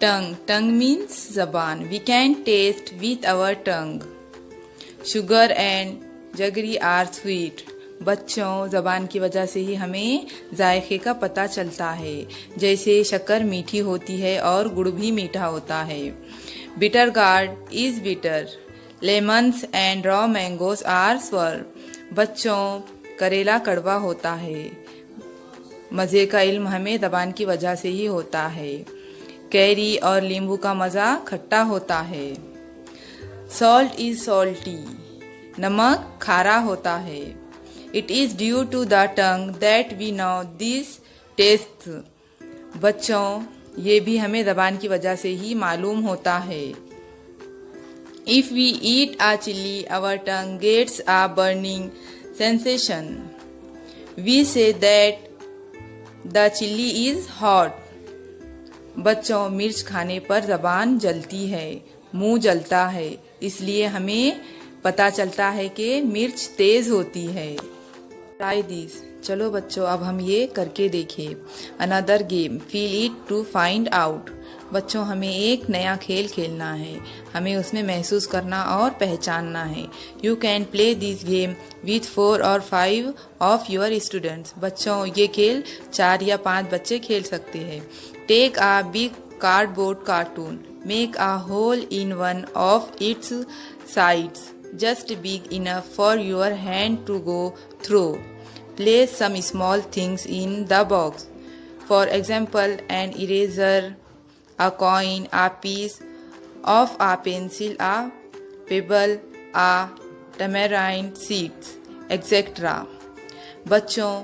Tongue means zaban. We can taste with our tongue. Sugar and jaggery are sweet. बच्चों, जबान की वजह से ही हमें जायके का पता चलता है। जैसे शक्कर मीठी होती है और गुड़ भी मीठा होता है। Bitter gourd is bitter. Lemons and raw mangoes are sour. बच्चों, करेला कड़वा होता है। मज़े का इल्म हमें जबान की वजह से ही होता है। कैरी और नींबू का मज़ा खट्टा होता है। Salt is salty. नमक खारा होता है। It is due to the tongue that we know this taste. बच्चों, ये भी हमें जबान की वजह से ही मालूम होता है। If we eat a chilli our tongue gets a burning sensation. We say that the chilli is hot. बच्चों, मिर्च खाने पर जबान जलती है, मुंह जलता है, इसलिए हमें पता चलता है कि मिर्च तेज होती है। Try this. चलो बच्चों, अब हम ये करके देखें। Another game, feel it to find out. बच्चों, हमें एक नया खेल खेलना है। हमें उसमें महसूस करना और पहचानना है। You can play this game with 4 और 5 ऑफ योर स्टूडेंट्स। बच्चों, ये खेल 4 या 5 बच्चे खेल सकते हैं। Take a big cardboard carton. Make a hole in one of its sides, just big enough for your hand to go through. Place some small things in the box. For example, an eraser, a coin, a piece of a pencil, a pebble, a tamarind seeds, etc. बच्चों,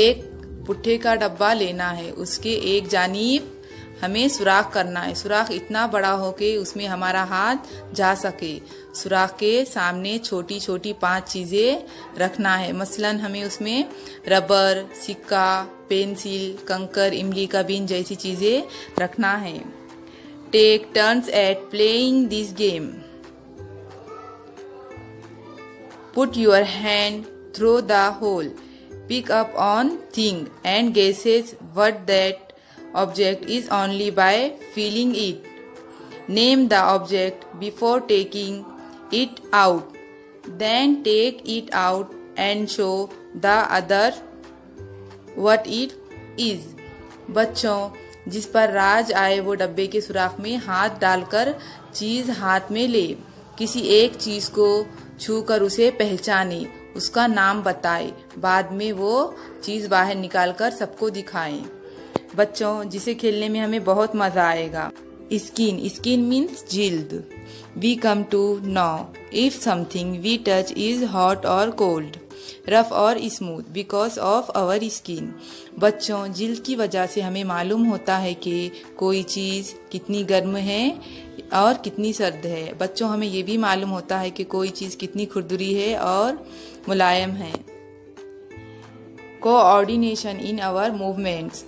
एक पुट्ठे का डब्बा लेना है। उसके एक जानिब हमें सुराख करना है। सुराख इतना बड़ा हो कि उसमें हमारा हाथ जा सके। सुराख के सामने छोटी छोटी 5 चीजें रखना है। मसलन हमें उसमें रबर, सिक्का, पेंसिल, कंकर, इमली का बीन जैसी चीजें रखना है। Take turns at playing this game. Put your hand through the hole. Pick up one thing and guesses what that object is only by feeling it. Name the object before taking it out. Then take it out and show the other what it is. बच्चों, जिस पर राज आए वो डब्बे के सुराख में हाथ डालकर चीज हाथ में ले। किसी एक चीज को छूकर उसे पहचाने, उसका नाम बताए, बाद में वो चीज बाहर निकालकर सबको दिखाएं। बच्चों, जिसे खेलने में हमें बहुत मजा आएगा। स्किन मीन्स जिल्द। We come to know if something we touch is hot और कोल्ड, रफ और smooth because of our skin. बच्चों, जिल्द की वजह से हमें मालूम होता है कि कोई चीज कितनी गर्म है और कितनी सर्द है। बच्चों, हमें ये भी मालूम होता है कि कोई चीज कितनी खुरदुरी है और मुलायम है। Coordination in our movements.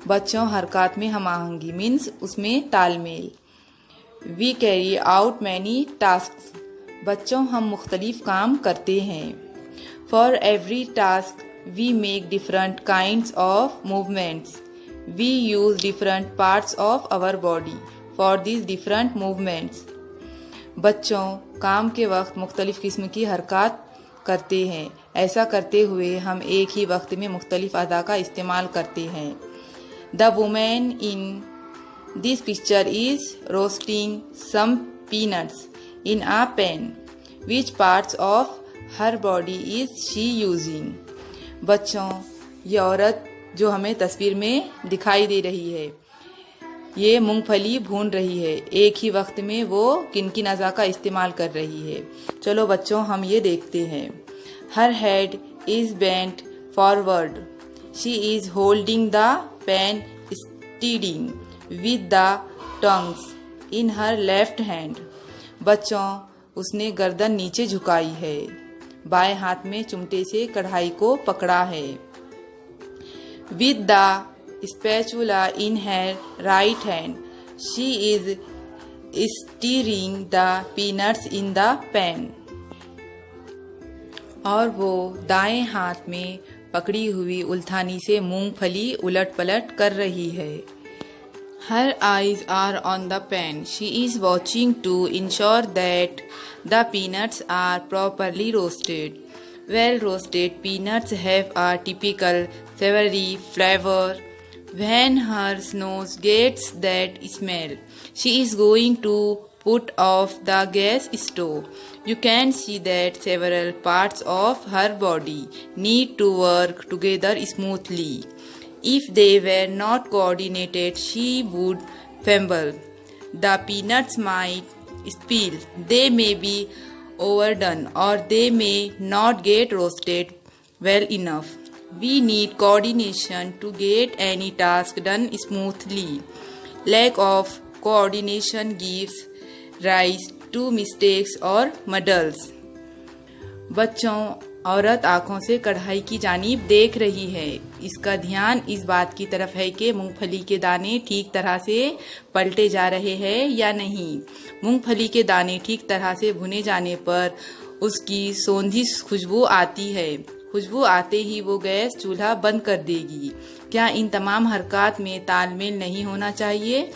बच्चों, हरकत में हम आहंगी मीन्स उसमें तालमेल। We carry out many tasks. बच्चों, हम मुख्तलिफ काम करते हैं। For every task we make different kinds of movements. We use different parts of our body for this different movements. बच्चों, काम के वक्त मुख्तलिफ किस्म की हरकत करते हैं। ऐसा करते हुए हम एक ही वक्त में मुख्तलिफ अदा का इस्तेमाल करते हैं। The woman in this picture is roasting some peanuts in a pan. Which parts of her body is she using? बच्चों, ये औरत जो हमें तस्वीर में दिखाई दे रही है, ये मूंगफली भून रही है। एक ही वक्त में वो किन-किन अज़ा का इस्तेमाल कर रही है। चलो बच्चों, हम ये देखते हैं। Her head is bent forward. She is holding the pan steady with the tongs in her left hand. बच्चों, उसने गर्दन नीचे झुकाई है, बाएं हाथ में चिमटे से कढ़ाई को पकड़ा है। With the spatula in her right hand, she is stirring the peanuts in the pan. और वो दाएं हाथ में पकड़ी हुई उल्थानी से मूंगफली उलट पलट कर रही है। Her eyes are on the pan. She is watching to ensure that the peanuts are properly roasted. Well roasted peanuts have a typical savory flavor. When her nose gets that smell, she is going to put off the gas stove. You can see that several parts of her body need to work together smoothly. If they were not coordinated, she would fumble. The peanuts might spill. They may be overdone or they may not get roasted well enough. We need coordination to get any task done smoothly. Lack of coordination gives rise to mistakes और muddles. बच्चों, औरत आंखों से कढ़ाई की जानिब देख रही है। इसका ध्यान इस बात की तरफ है कि मूंगफली के दाने ठीक तरह से पलटे जा रहे हैं या नहीं। मूंगफली के दाने ठीक तरह से भुने जाने पर उसकी सौंधी खुशबू आती है। खुशबू आते ही वो गैस चूल्हा बंद कर देगी। क्या इन तमाम हरकत में तालमेल नहीं होना चाहिए?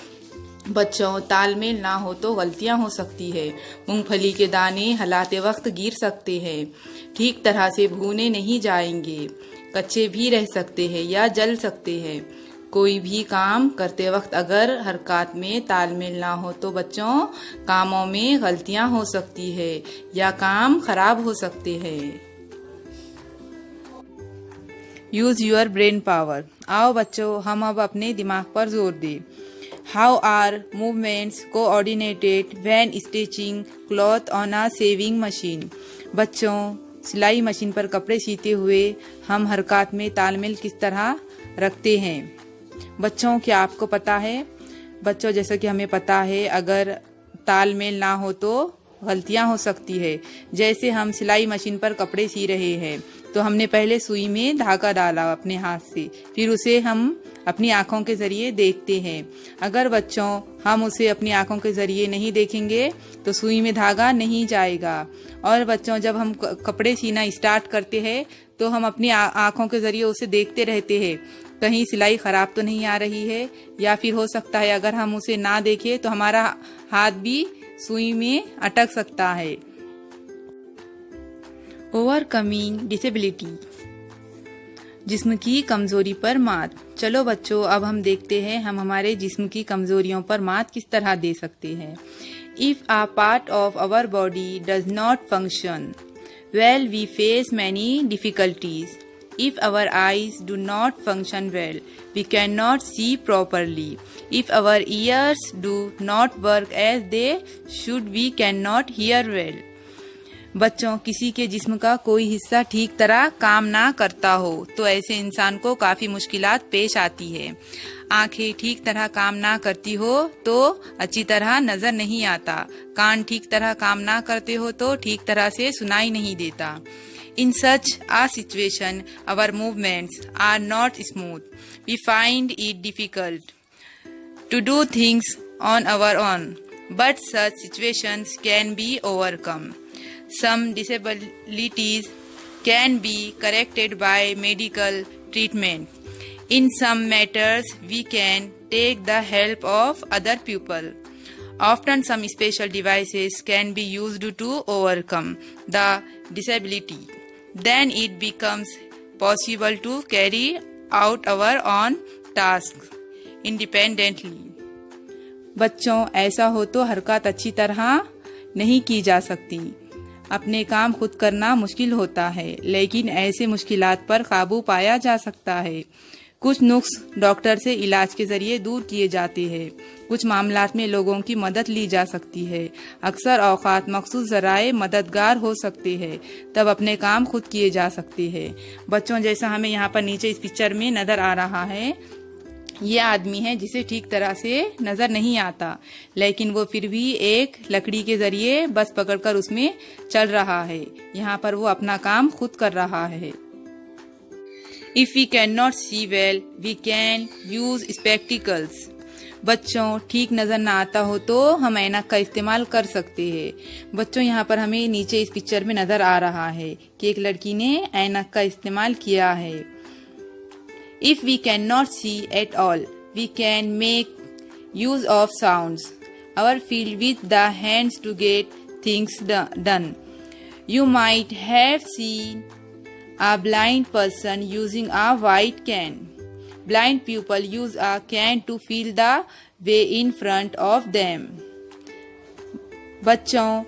बच्चों, तालमेल ना हो तो गलतियां हो सकती है। मूंगफली के दाने हिलाते वक्त गिर सकते हैं, ठीक तरह से भुने नहीं जाएंगे, कच्चे भी रह सकते हैं या जल सकते हैं। कोई भी काम करते वक्त अगर हरकत में तालमेल ना हो तो बच्चों कामों में गलतियां हो सकती है या काम खराब हो सकते हैं। Use your brain power. आओ बच्चों, हम अब अपने दिमाग पर जोर दें। How are movements coordinated when stitching cloth on a sewing machine? बच्चों, सिलाई मशीन पर कपड़े सीते हुए हम हरकत में तालमेल किस तरह रखते हैं? बच्चों, क्या आपको पता है? बच्चों, जैसा कि हमें पता है, अगर तालमेल ना हो तो गलतियां हो सकती है। जैसे हम सिलाई मशीन पर कपड़े सी रहे हैं तो हमने पहले सुई में धागा डाला अपने हाथ से, फिर उसे हम अपनी आंखों के जरिए देखते हैं। अगर बच्चों हम उसे अपनी आंखों के जरिए नहीं देखेंगे तो सुई में धागा नहीं जाएगा। और बच्चों, जब हम कपड़े सीना स्टार्ट करते हैं तो हम अपनी आंखों के जरिए उसे देखते रहते हैं, कहीं सिलाई खराब तो नहीं आ रही है, या फिर हो सकता है अगर हम उसे ना देखें तो हमारा हाथ भी सुई में अटक सकता है। ओवरकमिंग डिसेबिलिटी, जिस्म की कमजोरी पर मात। चलो बच्चों, अब हम देखते हैं हम हमारे जिस्म की कमजोरियों पर मात किस तरह दे सकते हैं। If a part of our body does not function well, we face many difficulties. If our eyes do not function well, we cannot see properly. If our ears do not work as they should, we cannot hear well. बच्चों, किसी के जिस्म का कोई हिस्सा ठीक तरह काम ना करता हो तो ऐसे इंसान को काफी मुश्किलात पेश आती है। आंखें ठीक तरह काम ना करती हो तो अच्छी तरह नजर नहीं आता, कान ठीक तरह काम ना करते हो तो ठीक तरह से सुनाई नहीं देता। In such a situation, our movements are not smooth. We find it difficult to do things on our own, but such situations can be overcome. Some disabilities can be corrected by medical treatment. In some matters, we can take the help of other people. Often some special devices can be used to overcome the disability. Then it becomes possible to carry out our own tasks independently. बच्चों, ऐसा हो तो हरकत अच्छी तरह नहीं की जा सकती। अपने काम खुद करना मुश्किल होता है, लेकिन ऐसे मुश्किलात पर काबू पाया जा सकता है। कुछ नुस्ख डॉक्टर से इलाज के जरिए दूर किए जाते हैं। कुछ मामलात में लोगों की मदद ली जा सकती है। अक्सर औकात मखसूस जराए मददगार हो सकते हैं, तब अपने काम खुद किए जा सकते हैं। बच्चों, जैसा हमें यहाँ पर नीचे इस पिक्चर में नजर आ रहा है, ये आदमी है जिसे ठीक तरह से नजर नहीं आता, लेकिन वो फिर भी एक लकड़ी के जरिए बस पकड़कर उसमें चल रहा है। यहाँ पर वो अपना काम खुद कर रहा है। If we cannot see well, we can use spectacles. बच्चों, ठीक नजर ना आता हो तो हम ऐनक का इस्तेमाल कर सकते हैं। बच्चों, यहाँ पर हमें नीचे इस पिक्चर में नजर आ रहा है कि एक लड़की ने ऐनक का इस्तेमाल किया है। If we cannot see at all, we can make use of sounds, our field with the hands to get things done. You might have seen a blind person using a white can. Blind people use a can to feel the way in front of them. बच्चों,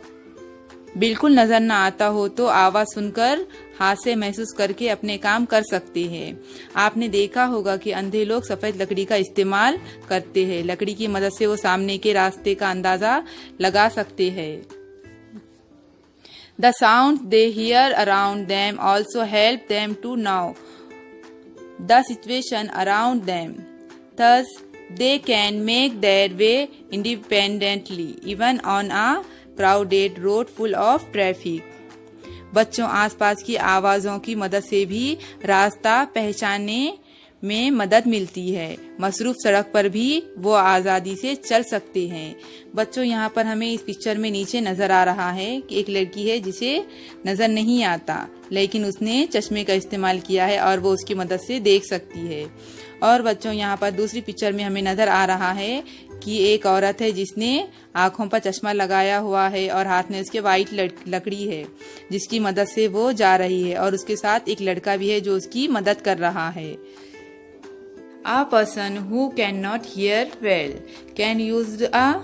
बिल्कुल नजर ना आता हो तो आवाज सुनकर हाथ से महसूस करके अपने काम कर सकते हैं। आपने देखा होगा कि अंधे लोग सफेद लकड़ी का इस्तेमाल करते हैं। लकड़ी की मदद से वो सामने के रास्ते का अंदाजा लगा सकते हैं। The sounds they hear around them also help them to know the situation around them. Thus, they can make their way independently, even on a crowded road full of traffic. बच्चों, आसपास की आवाजों की मदद से भी रास्ता पहचानने में मदद मिलती है। मसरूफ सड़क पर भी वो आजादी से चल सकते हैं। बच्चों, यहाँ पर हमें इस पिक्चर में नीचे नजर आ रहा है कि एक लड़की है जिसे नजर नहीं आता, लेकिन उसने चश्मे का इस्तेमाल किया है और वो उसकी मदद से देख सकती है। और बच्चों, यहाँ पर दूसरी पिक्चर में हमें नजर आ रहा है कि एक औरत है जिसने आंखों पर चश्मा लगाया हुआ है और हाथ में उसके वाइट लकड़ी है जिसकी मदद से वो जा रही है, और उसके साथ एक लड़का भी है जो उसकी मदद कर रहा है। A person who cannot hear well can use a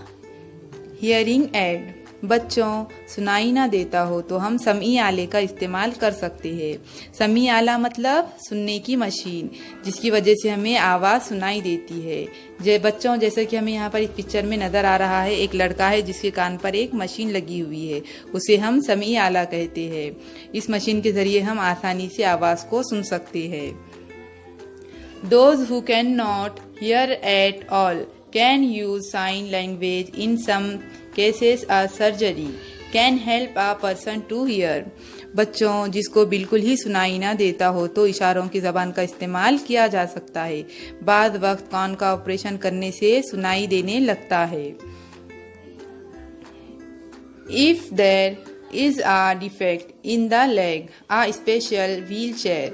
hearing aid. बच्चों, सुनाई ना देता हो तो हम समी आले का इस्तेमाल कर सकते हैं। समी आला मतलब सुनने की मशीन, जिसकी वजह से हमें आवाज सुनाई देती है। बच्चों, जैसे कि हमें यहाँ पर इस पिक्चर में नजर आ रहा है, एक लड़का है जिसके कान पर एक मशीन लगी हुई है, उसे हम समी आला कहते हैं। इस मशीन के जरिए हम आसानी से आवाज को सुन सकते हैं। Those who cannot hear at all can use sign language. In some cases, a surgery can help a person to hear. बच्चों, जिसको बिल्कुल ही सुनाई ना देता हो तो इशारों की जबान का इस्तेमाल किया जा सकता है। बाद वक्त कान का ऑपरेशन करने से सुनाई देने लगता है। If there is a defect in the leg, a special wheelchair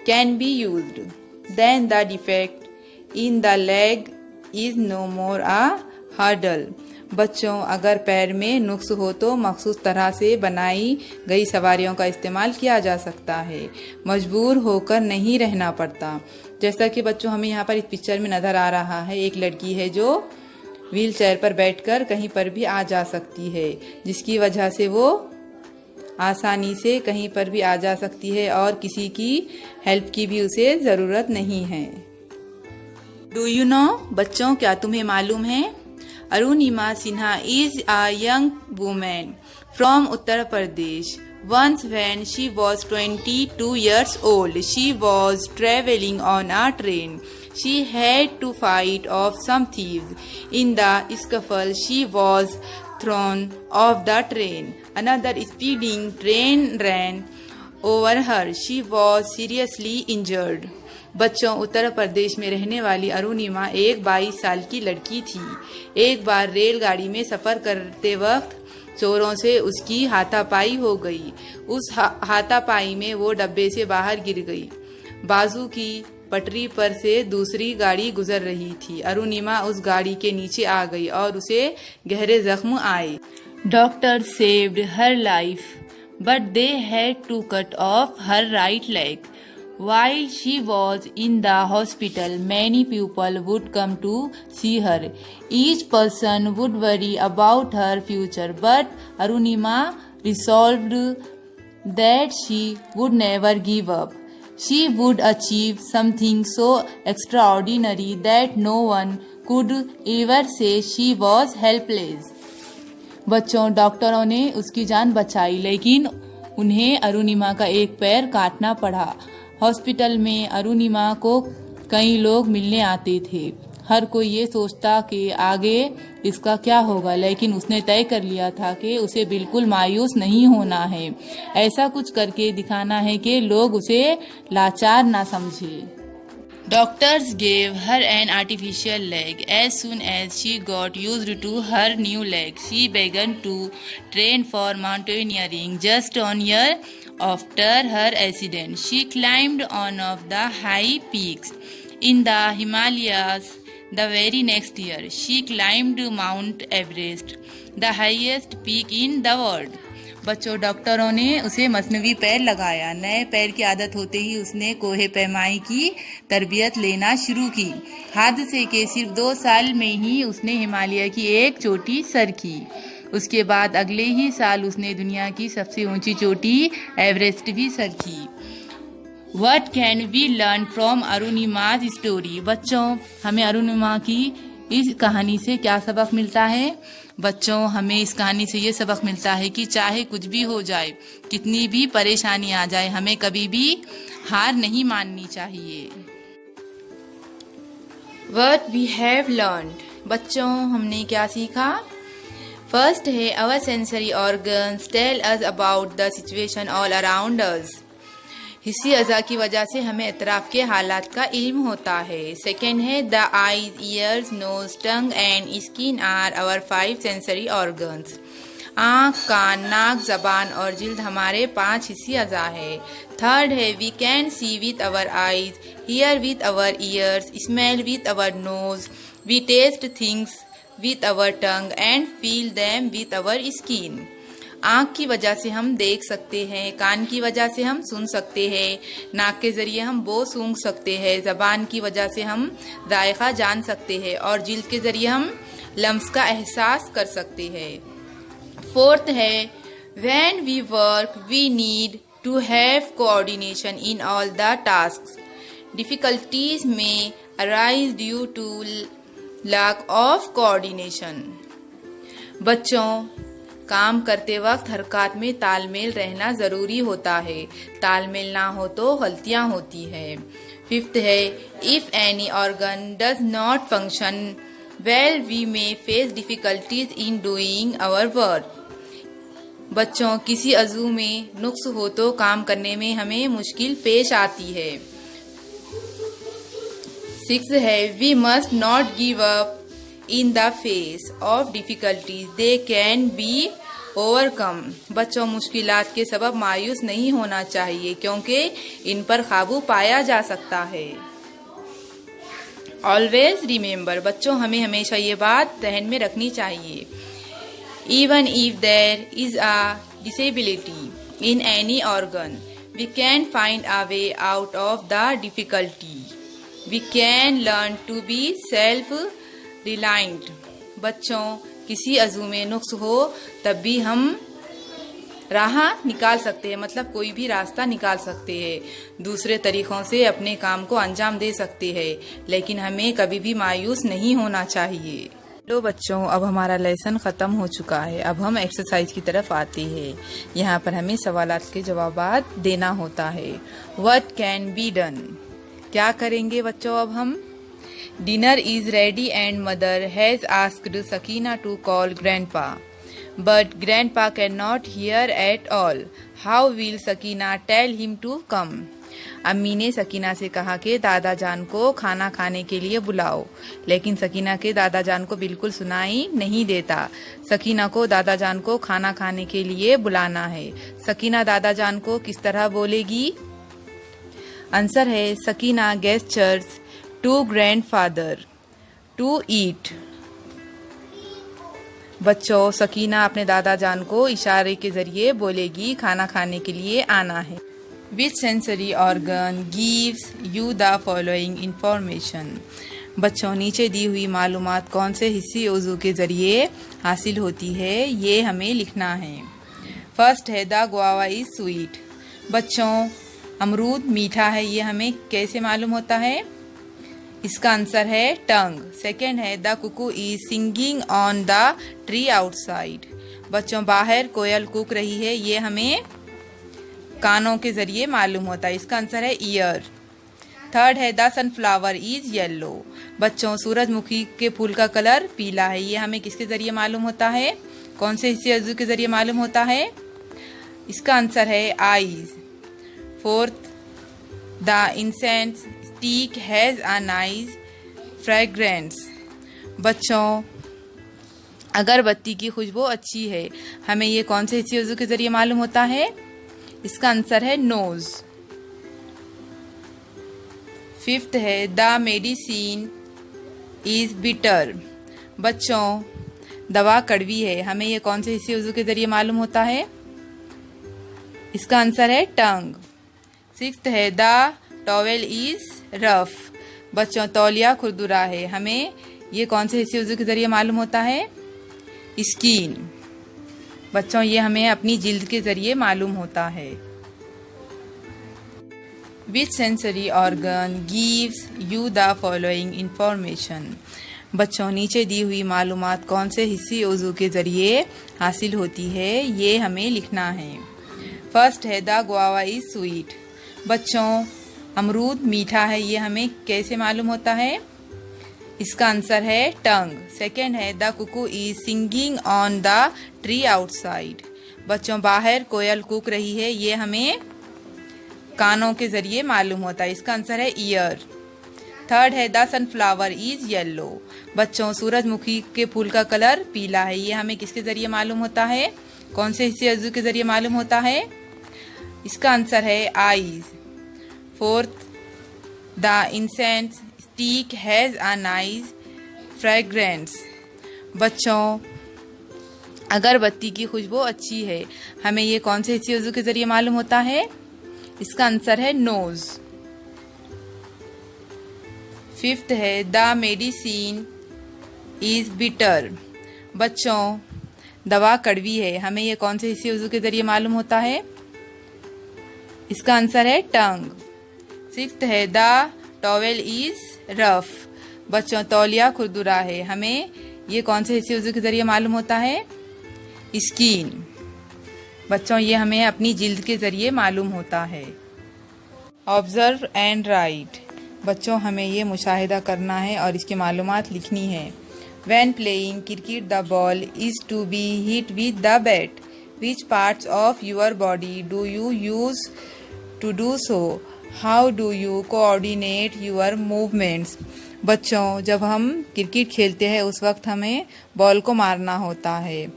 can be used. Then the defect in the leg is no more a hurdle. बच्चों, अगर पैर में नुक्स हो तो मखसूस तरह से बनाई गई सवारियों का इस्तेमाल किया जा सकता है। मजबूर होकर नहीं रहना पड़ता। जैसा कि बच्चों हमें यहाँ पर इस पिक्चर में नजर आ रहा है, एक लड़की है जो व्हील चेयर पर बैठकर कहीं पर भी आ जा सकती है, जिसकी वजह से वो आसानी से कहीं पर भी आ जा सकती है और किसी की हेल्प की भी उसे जरूरत नहीं है। Do you know? बच्चों, क्या तुम्हें मालूम है? Arunima Sinha is a young women from Uttar Pradesh. Once when she was 22 years old, she was traveling on a train. She had to fight off some thieves. In the scuffle, she was thrown off the train. Another speeding train ran over her. She was seriously injured. बच्चों, उत्तर प्रदेश में रहने वाली अरुणिमा एक 22 साल की लड़की थी। एक बार रेलगाड़ी में सफर करते वक्त चोरों से उसकी हाथापाई हो गई। उस हाथापाई में वो डब्बे से बाहर गिर गई। बाजू की पटरी पर से दूसरी गाड़ी गुजर रही थी। अरुणिमा उस गाड़ी के नीचे आ गई और उसे गहरे जख्म आए। Doctor saved her life but they had to cut off her right leg. While she was in the hospital, many people would come to see her. Each person would worry about her future, but Arunima resolved that she would never give up. She would achieve something so extraordinary that no one could ever say she was helpless. बच्चों, डॉक्टरों ने उसकी जान बचाई, लेकिन उन्हें अरुणिमा का एक पैर काटना पड़ा। हॉस्पिटल में अरुणिमा को कई लोग मिलने आते थे। हर कोई ये सोचता कि आगे इसका क्या होगा, लेकिन उसने तय कर लिया था कि उसे बिल्कुल मायूस नहीं होना है। ऐसा कुछ करके दिखाना है कि लोग उसे लाचार ना समझे। Doctors gave her an artificial leg. As soon as she got used to her new leg, she began to train for mountaineering. Just a year after her accident, she climbed one of the high peaks in the Himalayas. The very next year, she climbed Mount Everest, the highest peak in the world. बच्चों, डॉक्टरों ने उसे मसनवी पैर लगाया। नए पैर की आदत होते ही उसने कोहे पैमाई की तरबियत लेना शुरू की। हादसे के सिर्फ 2 साल में ही उसने हिमालय की एक चोटी सर की। उसके बाद अगले ही साल उसने दुनिया की सबसे ऊंची चोटी एवरेस्ट भी सर की। What can we learn from अरुणिमा's story? बच्चों, हमें अरुणिमा की इस कहानी से क्या सबक मिलता है? बच्चों, हमें इस कहानी से ये सबक मिलता है कि चाहे कुछ भी हो जाए, कितनी भी परेशानी आ जाए, हमें कभी भी हार नहीं माननी चाहिए। What we have learned? बच्चों, हमने क्या सीखा? फर्स्ट है, our sensory organs tell us about the situation all around us. हिस्सी अज़ा की वजह से हमें इतराफ के हालात का इल्म होता है। सेकेंड है, the eyes, ears, nose, tongue and skin are our 5 sensory organs. आँख, कान, नाक, जबान और जिल्द हमारे 5 हिस्सी अज़ा है। थर्ड है, we can see with our eyes, hear with our ears, smell with our nose, we taste things with our tongue and feel them with our skin. आँख की वजह से हम देख सकते हैं, कान की वजह से हम सुन सकते हैं, नाक के जरिए हम बो सूंघ सकते हैं, जबान की वजह से हम जायका जान सकते हैं और जिल्द के जरिए हम लम्स का एहसास कर सकते हैं। फोर्थ है, when we work we need to have coordination in all the tasks. Difficulties may arise due to lack of coordination. बच्चों, काम करते वक्त हरकत में तालमेल रहना जरूरी होता है। तालमेल ना हो तो गलतियां होती है। फिफ्थ है, if any organ does not function well we may face difficulties in doing our work. बच्चों, किसी अज़ू में नुक्स हो तो काम करने में हमें मुश्किल पेश आती है। सिक्स है, we must not give up in the face of difficulties, they can be overcome. बच्चों, मुश्किलात के सबब मायूस नहीं होना चाहिए क्योंकि इन पर काबू पाया जा सकता है। ऑलवेज रिमेम्बर, बच्चों हमें हमेशा ये बात जहन में रखनी चाहिए, even if there is a disability in any organ we can find a way out of the difficulty, we can learn to be self reliant. बच्चों, किसी अज़ू में नुक्स हो तब भी हम राह निकाल सकते हैं, मतलब कोई भी रास्ता निकाल सकते हैं, दूसरे तरीकों से अपने काम को अंजाम दे सकते हैं, लेकिन हमें कभी भी मायूस नहीं होना चाहिए। लो बच्चों, अब हमारा लेसन ख़त्म हो चुका है। अब हम एक्सरसाइज की तरफ आते हैं। यहाँ पर हमें सवालात के जवाबात देना होता है। What can be done? क्या करेंगे बच्चों अब हम? Dinner is ready and mother has asked Sakina to call grandpa, but grandpa cannot hear at all. How will Sakina tell him to come? अम्मी ने सकीना से कहा कि दादा जान को खाना खाने के लिए बुलाओ, लेकिन सकीना के दादा जान को बिल्कुल सुनाई नहीं देता। सकीना को दादा जान को खाना खाने के लिए बुलाना है। सकीना दादा जान को किस तरह बोलेगी? आंसर है, Sakina gestures to grandfather to eat। बच्चों, सकीना अपने दादा जान को इशारे के जरिए बोलेगी खाना खाने के लिए आना है। Which sensory organ gives you the following information? बच्चों, नीचे दी हुई मालूमात कौन से हिस्सी उज़ू के जरिए हासिल होती है, ये हमें लिखना है। फर्स्ट है, द गुआवा इज स्वीट। बच्चों, अमरूद मीठा है, ये हमें कैसे मालूम होता है? इसका आंसर है टंग। सेकेंड है, the Kuku is singing on the tree outside. बच्चों, बाहर कोयल कूक रही है, ये हमें कानों के जरिए मालूम होता है। इसका आंसर है ईयर। थर्ड है, द सनफ्लावर इज येलो। बच्चों, सूरजमुखी के फूल का कलर पीला है, ये हमें किसके जरिए मालूम होता है? कौन से हिस्से अज़ू के जरिए मालूम होता है? इसका आंसर है eyes. Fourth, the incense stick has a nice fragrance. बच्चों, अगरबत्ती की खुशबू अच्छी है, हमें ये कौन से हिस्से उज़ू के जरिए मालूम होता है? इसका आंसर है नोज। फिफ्थ है, द मेडिसिन इज बिटर। बच्चों, दवा कड़वी है, हमें ये कौन से हिस्से उज़ू के जरिए मालूम होता है? इसका आंसर है टंग। 6th है द टॉवेल इज रफ। बच्चों, तौलिया खुरदुरा है, हमें ये कौन से हिस्से उज़ू के जरिए मालूम होता है? स्किन। बच्चों, ये हमें अपनी जिल्द के जरिए मालूम होता है। Which sensory organ gives you the following information? बच्चों, नीचे दी हुई मालूमात कौन से हिस्से उज़ू के जरिए हासिल होती है, ये हमें लिखना है। फर्स्ट है द गुआवा इज स्वीट। बच्चों, अमरूद मीठा है, ये हमें कैसे मालूम होता है? इसका आंसर है टंग। सेकेंड है the Kuku is singing on the tree outside. बच्चों, बाहर कोयल कूक रही है, ये हमें कानों के जरिए मालूम होता है। इसका आंसर है ईयर। थर्ड है द सनफ्लावर इज येलो। बच्चों, सूरजमुखी के फूल का कलर पीला है, ये हमें किसके जरिए मालूम होता है? कौन से हिस्से उज़ू के जरिए मालूम होता है? इसका आंसर है eyes. Fourth, the incense stick has a nice fragrance. बच्चों, अगरबत्ती की खुशबू अच्छी है, हमें ये कौन से हिस्से उज़ू के जरिए मालूम होता है? इसका आंसर है नोज। फिफ्थ है द मेडिसिन इज बिटर। बच्चों, दवा कड़वी है, हमें ये कौन से हिस्से उज़ू के जरिए मालूम होता है? इसका आंसर है टंग। 6th है द टॉवेल इज रफ। बच्चों, तौलिया खुरदुरा है, हमें ये कौन से हिस्से उज़ू के जरिए मालूम होता है? स्किन। बच्चों, ये हमें अपनी जिल्द के जरिए मालूम होता है। Observe and right. बच्चों, हमें ये मुशाहिदा करना है और इसकी मालूमात लिखनी है। When playing cricket, the ball is to be hit with the bat. Which parts of your body do you use to do so? How do you coordinate your movements? बच्चों, जब हम क्रिकेट खेलते हैं उस वक्त हमें बॉल को मारना होता है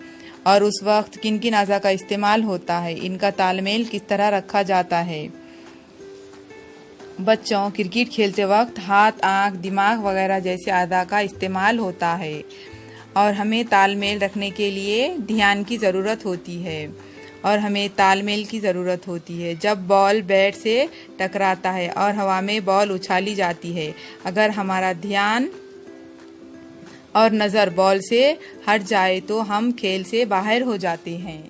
और उस वक्त किन किन अज़ा का इस्तेमाल होता है, इनका तालमेल किस तरह रखा जाता है। बच्चों, क्रिकेट खेलते वक्त हाथ, आँख, दिमाग वगैरह जैसे अज़ा का इस्तेमाल होता है और हमें तालमेल रखने के लिए ध्यान की ज़रूरत होती है और हमें तालमेल की ज़रूरत होती है। जब बॉल बैट से टकराता है और हवा में बॉल उछाली जाती है, अगर हमारा ध्यान और नज़र बॉल से हट जाए तो हम खेल से बाहर हो जाते हैं।